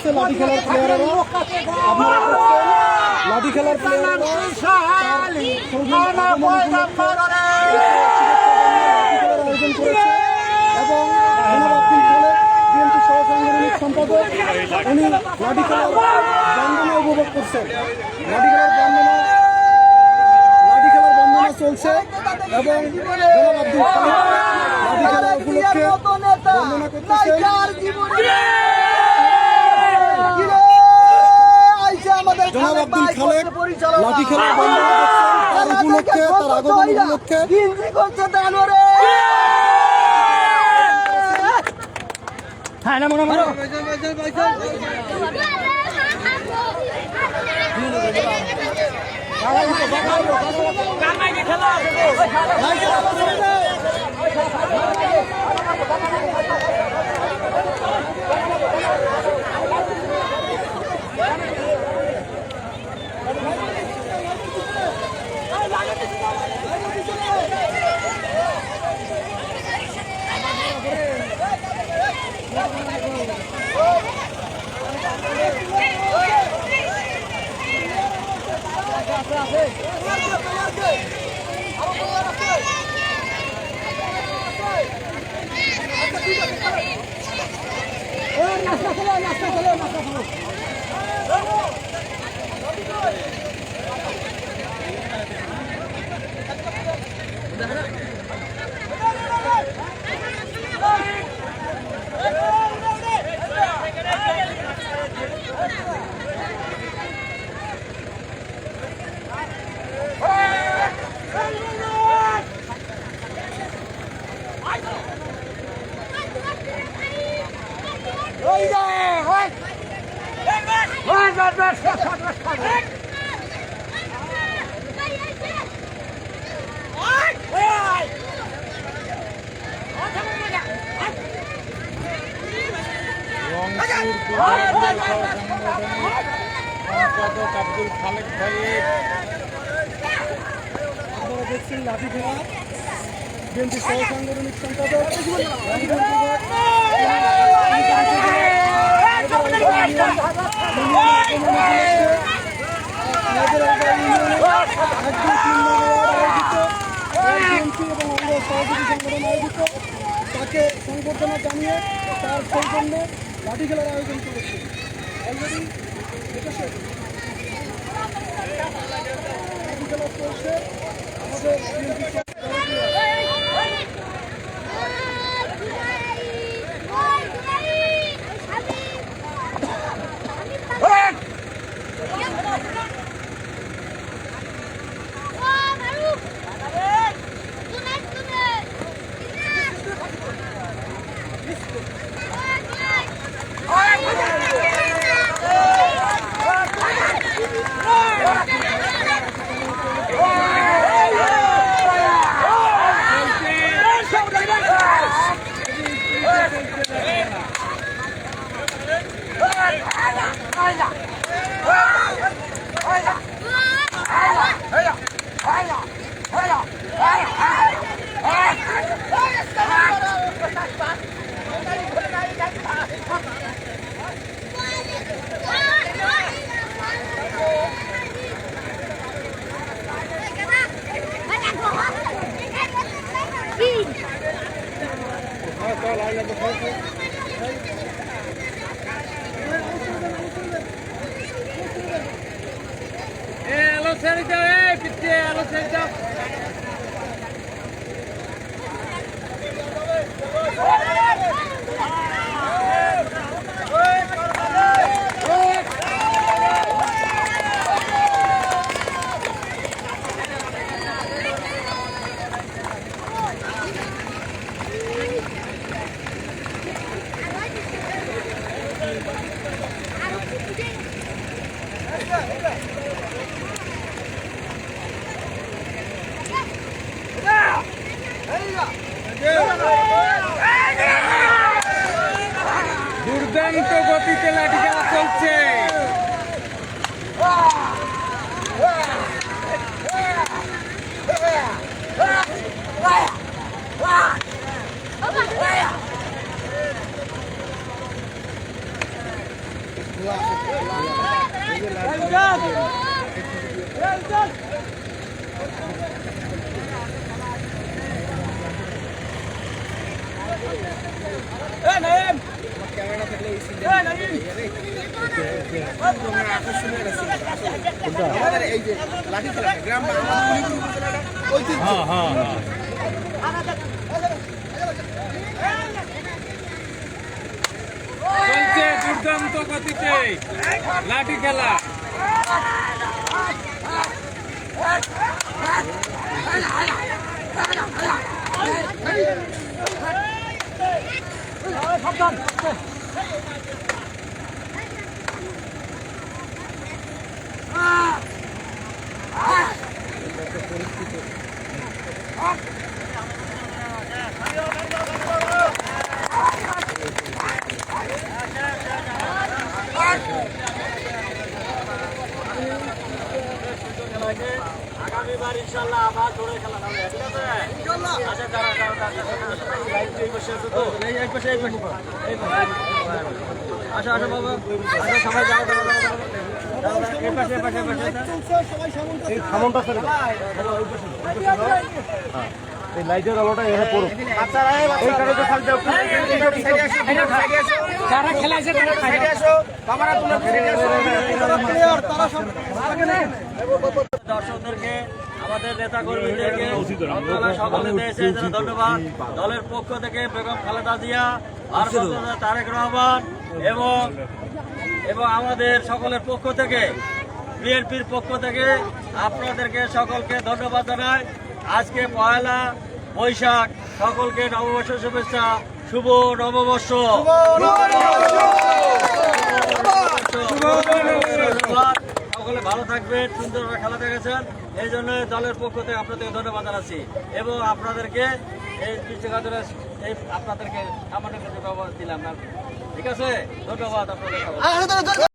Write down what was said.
করতেছে লাঠি খেলার প্লেয়াররা। আপনারা লাঠি খেলার প্লেয়াররা আয়োজন করেছে এবং আব্দুল খালেক বিএনপি সহসাংগঠনিক সম্পাদক উনি লাঠি খেলার বন্দনা উপভোগ করছেন। লাঠি খেলার বন্দনা চলছে এবং আব্দুল খালেক লাঠি খেলা উপলক্ষে বন্দনা করতেছেন। জনাব আব্দুল খালেক লাঠি খেলার বন্দনা করছেন তার উপলক্ষে, তার আগমন উপলক্ষে। হ্যাঁ না মনে মনে আব্দুল খালেক ভাইয়ের আপনারা দেখছেন লাঠি খেলা বিএনপি সহসাংগঠনিক সম্পাদক তাকে সংবর্ধনা জানিয়ে তার সৌজন্যে লাঠি খেলার আয়োজন করেছে। অলরেডি লাঠি খেলা চলছে আমাদের দুর্দান্ত গতিতে লাঠি খেলা চলছে। চলছে দুর্দান্ত গতিতে লাঠি খেলা। আগামীবার ইনশাল্লাহ আবার জোরে খেলা হবে, ঠিক আছে? আচ্ছা, দাঁড়া, এই পাশে আছে তো? এই পাশে। আচ্ছা বাবা, আচ্ছা সবাই যাও। এই পাশে। এই লাইটের আলোটা এখানে পড়ুক। এইখানে তো খালি যারা খেলাইছে তারা সাইডে আসো, ক্যামেরা তুলে দর্শকদেরকে, আমাদের নেতা কর্মীদেরকে সকলকে এসে ধন্যবাদ। দলের পক্ষ থেকে বেগম খালেদা জিয়া, ভারপ্রাপ্ত তারেক রহমান এবং আমাদের সকলের পক্ষ থেকে, বিএনপির পক্ষ থেকে আপনাদেরকে সকলকে ধন্যবাদ জানাই। আজকে পয়লা বৈশাখ, সকলকে নববর্ষ শুভেচ্ছা, শুভ নববর্ষ। সকলে ভালো থাকবেন, সুন্দরভাবে খেলা দেখেছেন, এই জন্য দলের পক্ষ থেকে আপনাদেরকে ধন্যবাদ জানাচ্ছি এবং আপনাদেরকে এই আপনাদেরকে সামান্য ব্যবহার দিলাম না, ঠিক আছে? ধন্যবাদ আপনাদের।